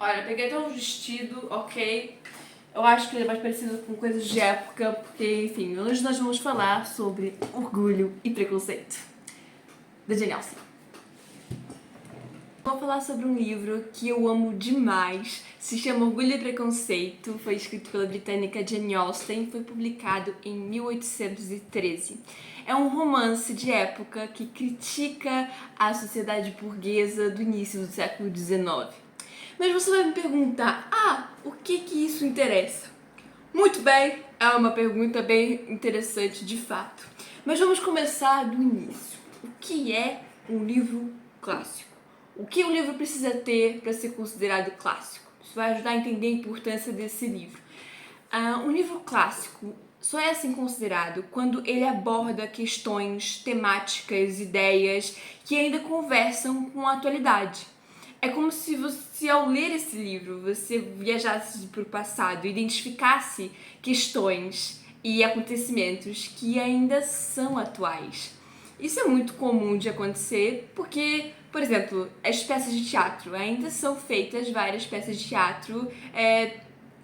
Olha, peguei até um vestido, ok? Eu acho que ele é mais parecido com coisas de época, porque, enfim, hoje nós vamos falar sobre Orgulho e Preconceito, da Jane Austen. Vou falar sobre um livro que eu amo demais, se chama Orgulho e Preconceito, foi escrito pela britânica Jane Austen, foi publicado em 1813. É um romance de época que critica a sociedade burguesa do início do século XIX. Mas você vai me perguntar, o que isso interessa? Muito bem, é uma pergunta bem interessante de fato. Mas vamos começar do início. O que é um livro clássico? O que um livro precisa ter para ser considerado clássico? Isso vai ajudar a entender a importância desse livro. Um livro clássico só é assim considerado quando ele aborda questões, temáticas, ideias que ainda conversam com a atualidade. É como se você, ao ler esse livro, você viajasse para o passado e identificasse questões e acontecimentos que ainda são atuais. Isso é muito comum de acontecer porque, por exemplo, as peças de teatro ainda são feitas, várias peças de teatro,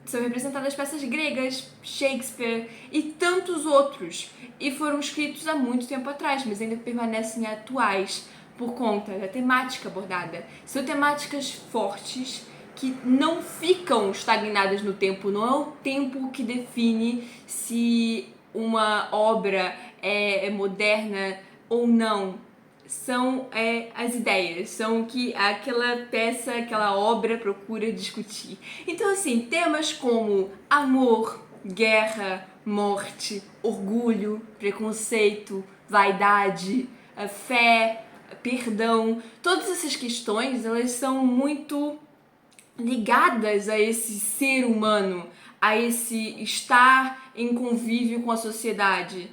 são representadas peças gregas, Shakespeare e tantos outros, e foram escritos há muito tempo atrás, mas ainda permanecem atuais por conta da temática abordada. São temáticas fortes que não ficam estagnadas no tempo, não é o tempo que define se uma obra é moderna ou não. São as ideias, são o que aquela peça, aquela obra procura discutir. Então, assim, temas como amor, guerra, morte, orgulho, preconceito, vaidade, fé, perdão, todas essas questões, elas são muito ligadas a esse ser humano, a esse estar em convívio com a sociedade.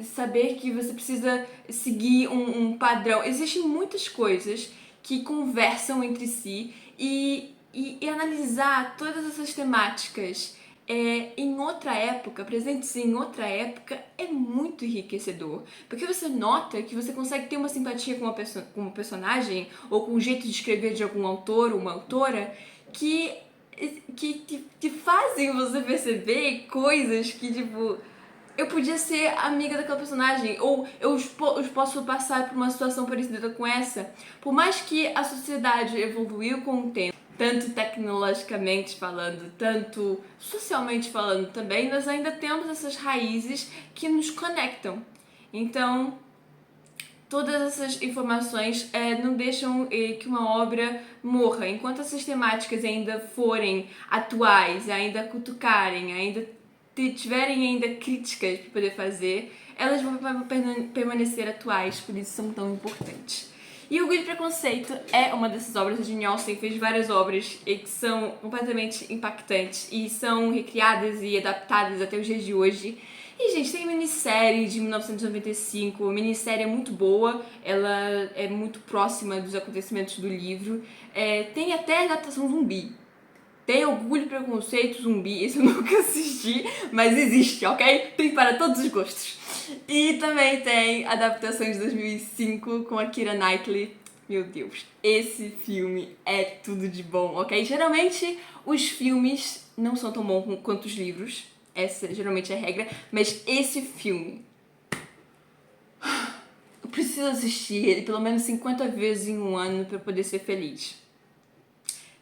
Saber que você precisa seguir um padrão. Existem muitas coisas que conversam entre si e analisar todas essas temáticas em outra época, presentes em outra época, é muito enriquecedor. Porque você nota que você consegue ter uma simpatia com uma personagem ou com o jeito de escrever de algum autor ou uma autora que te fazem você perceber coisas que, tipo, eu podia ser amiga daquela personagem, ou eu posso passar por uma situação parecida com essa. Por mais que a sociedade evoluiu com o tempo, tanto tecnologicamente falando, tanto socialmente falando também, nós ainda temos essas raízes que nos conectam. Então, todas essas informações não deixam que uma obra morra. Enquanto essas temáticas ainda forem atuais, ainda cutucarem, ainda tiverem ainda críticas para poder fazer, elas vão permanecer atuais, por isso são tão importantes. E Orgulho e Preconceito é uma dessas obras. A Jane Austen fez várias obras que são completamente impactantes e são recriadas e adaptadas até os dias de hoje. E, gente, tem minissérie de 1995, a minissérie é muito boa, ela é muito próxima dos acontecimentos do livro. Tem até adaptação zumbi. Tem Orgulho e Preconceito zumbi, esse eu nunca assisti, mas existe, ok? Tem para todos os gostos. E também tem adaptação de 2005 com a Keira Knightley. Meu Deus, esse filme é tudo de bom, ok? Geralmente os filmes não são tão bons quanto os livros, essa geralmente é a regra, mas esse filme eu preciso assistir ele pelo menos 50 vezes em um ano para poder ser feliz.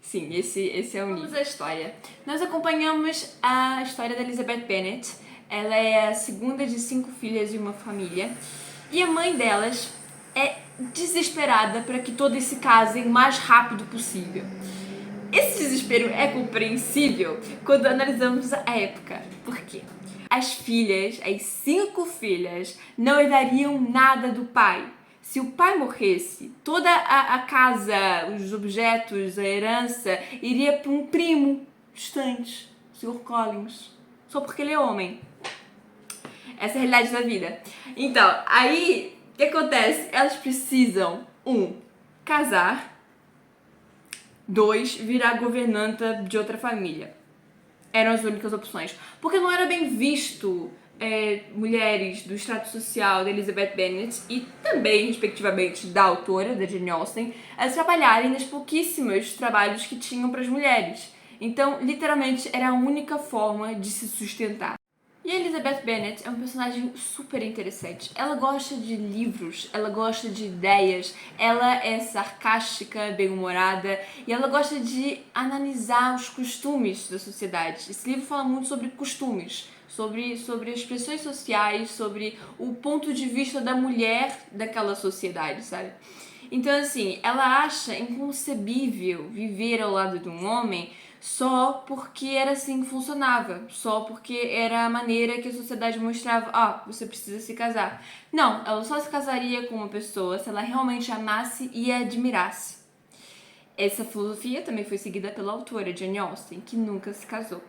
Sim, esse é o nível. Vamos à história. Nós acompanhamos a história da Elizabeth Bennet. Ela é a segunda de 5 filhas de uma família. E a mãe delas é desesperada para que todas se casem o mais rápido possível. Esse desespero é compreensível quando analisamos a época. Por quê? As 5 filhas, não herdariam nada do pai. Se o pai morresse, toda a casa, os objetos, a herança, iria para um primo distante, o Sr. Collins, só porque ele é homem. Essa é a realidade da vida. Então, aí, o que acontece? Elas precisam, 1, casar, 2, virar governanta de outra família. Eram as únicas opções. Porque não era bem visto mulheres do extrato social da Elizabeth Bennet e também, respectivamente, da autora, da Jane Austen, a trabalharem nos pouquíssimos trabalhos que tinham para as mulheres. Então, literalmente, era a única forma de se sustentar. E a Elizabeth Bennet é um personagem super interessante. Ela gosta de livros, ela gosta de ideias, ela é sarcástica, bem-humorada e ela gosta de analisar os costumes da sociedade. Esse livro fala muito sobre costumes, sobre as pressões sociais, sobre o ponto de vista da mulher daquela sociedade, sabe? Então, assim, ela acha inconcebível viver ao lado de um homem só porque era assim que funcionava, só porque era a maneira que a sociedade mostrava, você precisa se casar. Não, ela só se casaria com uma pessoa se ela realmente amasse e a admirasse. Essa filosofia também foi seguida pela autora Jane Austen, que nunca se casou.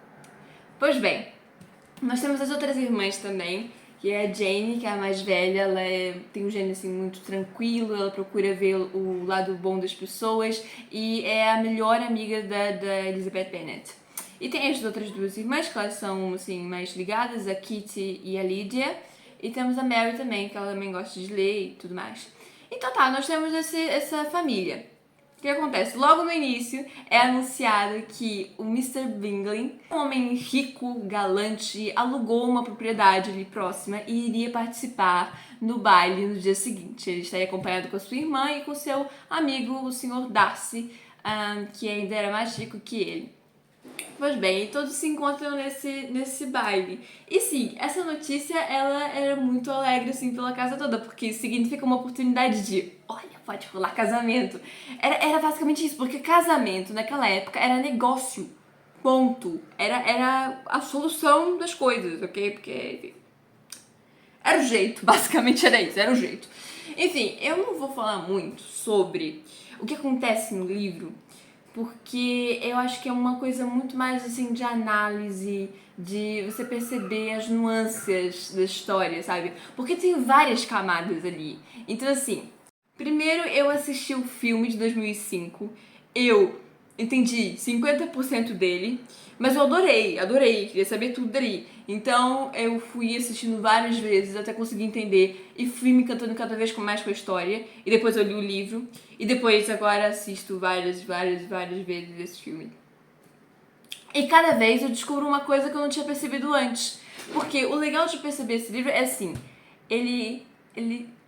Pois bem, nós temos as outras irmãs também, que é a Jane, que é a mais velha. Ela tem um gênio assim, muito tranquilo, ela procura ver o lado bom das pessoas e é a melhor amiga da Elizabeth Bennet. E tem as outras duas irmãs, que elas são assim, mais ligadas, a Kitty e a Lydia. E temos a Mary também, que ela também gosta de ler e tudo mais. Então tá, nós temos essa família. O que acontece? Logo no início é anunciado que o Mr. Bingley, um homem rico, galante, alugou uma propriedade ali próxima e iria participar no baile no dia seguinte. Ele estaria acompanhado com a sua irmã e com seu amigo, o Sr. Darcy, que ainda era mais rico que ele. Pois bem, todos se encontram nesse baile. E sim, essa notícia ela era muito alegre assim pela casa toda, porque significa uma oportunidade de, olha, pode rolar casamento. Era basicamente isso, porque casamento naquela época era negócio. Ponto. Era a solução das coisas, ok? Porque, enfim, era o jeito, basicamente era isso, era o jeito. Enfim, eu não vou falar muito sobre o que acontece no livro, porque eu acho que é uma coisa muito mais assim de análise, de você perceber as nuances da história, sabe? Porque tem várias camadas ali. Então assim, primeiro eu assisti o filme de 2005, eu entendi 50% dele, mas eu adorei, queria saber tudo dali. Então eu fui assistindo várias vezes até conseguir entender e fui me encantando cada vez mais com a história. E depois eu li o livro e depois agora assisto várias vezes esse filme. E cada vez eu descubro uma coisa que eu não tinha percebido antes. Porque o legal de perceber esse livro é assim, ele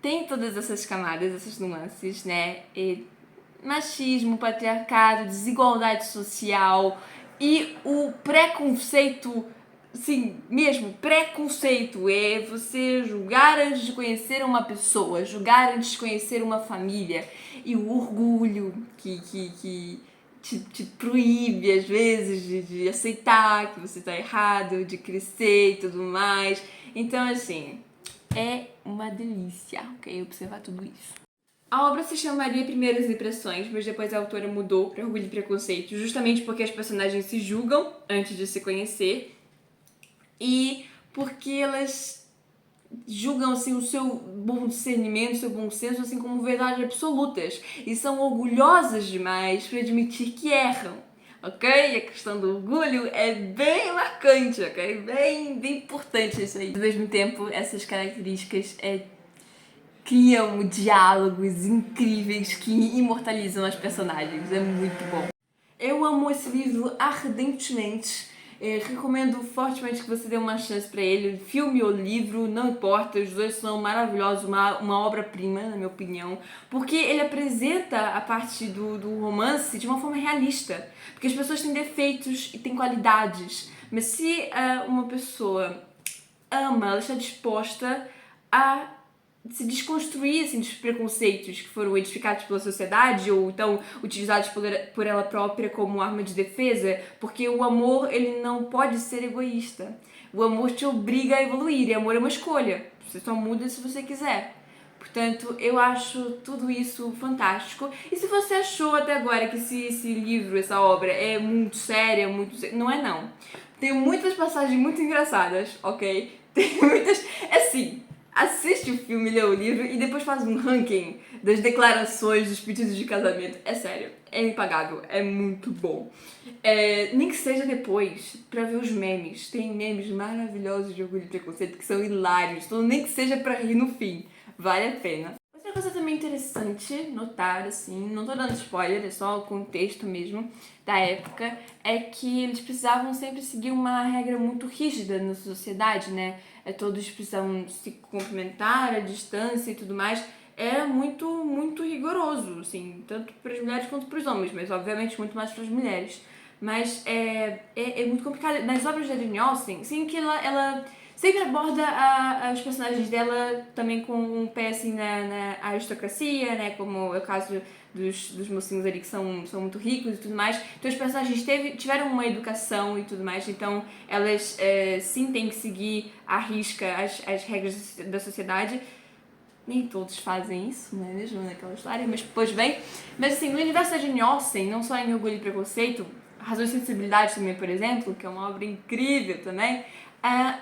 tem todas essas camadas, essas nuances, né? Machismo, patriarcado, desigualdade social e o preconceito, sim, mesmo, preconceito é você julgar antes de conhecer uma pessoa, julgar antes de conhecer uma família e o orgulho que te proíbe às vezes de aceitar que você tá errado, de crescer e tudo mais. Então assim, é uma delícia, ok? Observar tudo isso. A obra se chamaria Primeiras Impressões, mas depois a autora mudou para Orgulho e Preconceito, justamente porque as personagens se julgam antes de se conhecer e porque elas julgam assim, o seu bom discernimento, o seu bom senso assim, como verdades absolutas e são orgulhosas demais para admitir que erram. Ok? A questão do orgulho é bem marcante, ok? Bem importante isso aí. Ao mesmo tempo, essas características criam diálogos incríveis que imortalizam as personagens. É muito bom. Eu amo esse livro ardentemente. Recomendo fortemente que você dê uma chance para ele. Filme ou livro, não importa, os dois são maravilhosos, uma obra-prima, na minha opinião, porque ele apresenta a parte do romance de uma forma realista. Porque as pessoas têm defeitos e têm qualidades, mas se uma pessoa ama, ela está disposta a se desconstruir assim, dos preconceitos que foram edificados pela sociedade ou então utilizados por ela própria como arma de defesa, porque o amor ele não pode ser egoísta. O amor te obriga a evoluir e amor é uma escolha. Você só muda se você quiser. Portanto, eu acho tudo isso fantástico. E se você achou até agora que esse livro, essa obra é muito séria, não é não. Tem muitas passagens muito engraçadas, ok? Tem muitas... Assim, assiste o filme, lê o livro e depois faz um ranking das declarações dos pedidos de casamento. É sério, é impagável, é muito bom. Nem que seja depois, pra ver os memes. Tem memes maravilhosos de Orgulho e Preconceito que são hilários, então nem que seja pra rir no fim. Vale a pena. Outra coisa também interessante notar, assim, não tô dando spoiler, é só o contexto mesmo da época, é que eles precisavam sempre seguir uma regra muito rígida na sociedade, né? Todos precisavam se cumprimentar à distância e tudo mais. Era muito, muito rigoroso, assim, tanto para as mulheres quanto para os homens, mas obviamente muito mais para as mulheres. Mas é muito complicado. Nas obras da Jane Austen, sim, que ela sempre aborda os personagens dela também com um pé assim na aristocracia, né? Como é o caso dos mocinhos ali que são muito ricos e tudo mais. Então os personagens tiveram uma educação e tudo mais, então elas sim têm que seguir à risca as regras da sociedade. Nem todos fazem isso, não é mesmo? Naquela história, mas pois bem. Mas assim, no universo da Jane Austen, não só em Orgulho e Preconceito, Razões e Sensibilidade também, por exemplo, que é uma obra incrível também,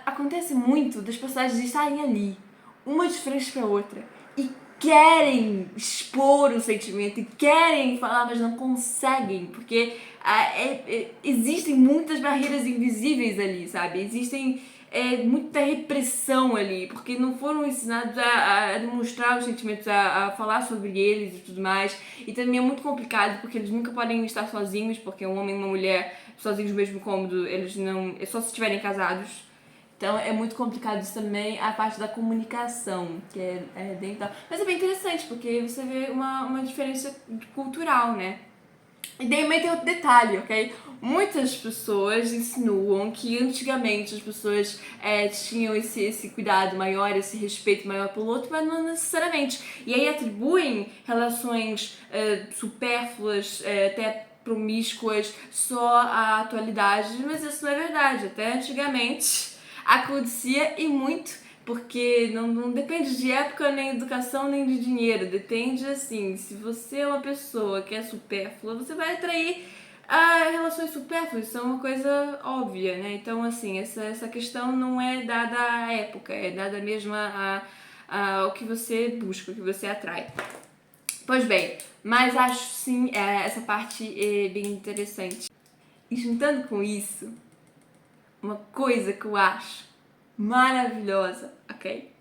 acontece muito dos personagens estarem ali, uma de frente para outra, e querem expor o sentimento, e querem falar, mas não conseguem, porque existem muitas barreiras invisíveis ali, sabe? Existem muita repressão ali, porque não foram ensinados a demonstrar os sentimentos, a falar sobre eles e tudo mais. E também é muito complicado, porque eles nunca podem estar sozinhos, porque um homem e uma mulher sozinhos no mesmo cômodo, eles não... é só se estiverem casados. Então é muito complicado isso também, a parte da comunicação, que é dentro da... Mas é bem interessante, porque você vê uma diferença cultural, né? E também tem outro detalhe, ok? Muitas pessoas insinuam que antigamente as pessoas tinham esse cuidado maior, esse respeito maior pelo outro, mas não necessariamente. E aí atribuem relações supérfluas, até promíscuas, só à atualidade, mas isso não é verdade. Até antigamente acontecia e muito, porque não depende de época, nem de educação, nem de dinheiro. Depende, assim, se você é uma pessoa que é supérflua, você vai atrair relações supérfluas. Isso é uma coisa óbvia, né? Então, assim, essa questão não é dada à época, é dada mesmo ao que você busca, ao que você atrai. Pois bem, mas acho sim essa parte bem interessante. E juntando com isso, uma coisa que eu acho maravilhosa, ok?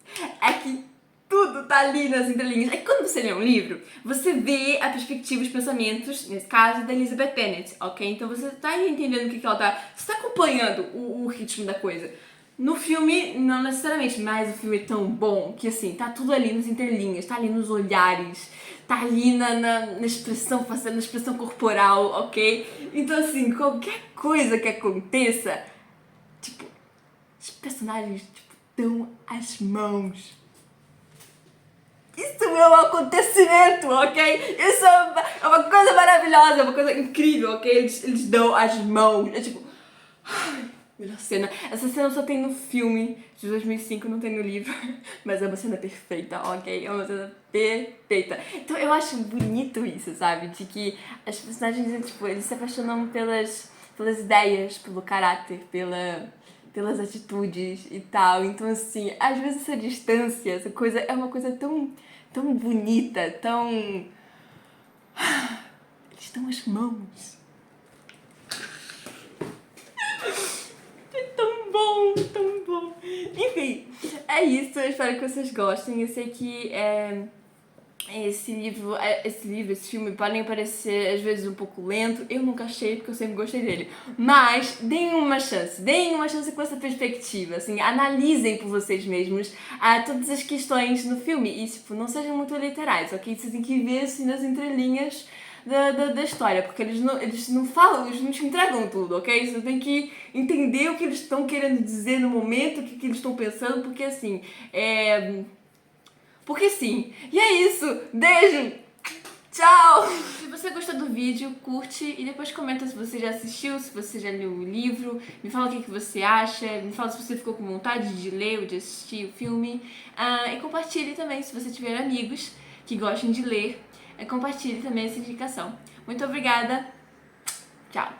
É que tudo tá ali nas entrelinhas. É que quando você lê um livro, você vê a perspectiva, os pensamentos, nesse caso, da Elizabeth Bennet, ok? Então você tá entendendo o que ela tá... Você tá acompanhando o ritmo da coisa. No filme, não necessariamente, mas o filme é tão bom que, assim, tá tudo ali nas entrelinhas, tá ali nos olhares, tá ali na expressão facial, na expressão corporal, ok? Então, assim, qualquer coisa que aconteça, tipo, os personagens, tipo, dão as mãos. Isso é um acontecimento, ok? Isso é uma coisa maravilhosa, é uma coisa incrível, ok? Eles dão as mãos. É tipo... Melhor cena. Essa cena só tem no filme de 2005, não tem no livro. Mas é uma cena perfeita, ok? É uma cena perfeita. Então eu acho bonito isso, sabe? De que as personagens, tipo, eles se apaixonam pelas ideias, pelo caráter, pelas atitudes e tal. Então, assim, às vezes essa distância, essa coisa, é uma coisa tão bonita, tão... Eles dão as mãos. Tão bom. Enfim, é isso. Eu espero que vocês gostem. Eu sei que esse filme podem parecer às vezes um pouco lento. Eu nunca achei, porque eu sempre gostei dele. Mas deem uma chance com essa perspectiva, assim, analisem por vocês mesmos todas as questões no filme e, tipo, não sejam muito literais, ok? Vocês têm que ver, assim, nas entrelinhas da história, porque eles não falam, eles não te entregam tudo, ok? Você tem que entender o que eles estão querendo dizer no momento, o que eles estão pensando, porque, assim, porque sim. E é isso. Beijo. Tchau. Se você gostou do vídeo, curte e depois comenta se você já assistiu, se você já leu o livro. Me fala o que você acha. Me fala se você ficou com vontade de ler ou de assistir o filme. E compartilhe também se você tiver amigos que gostem de ler. Compartilhe também essa indicação. Muito obrigada. Tchau.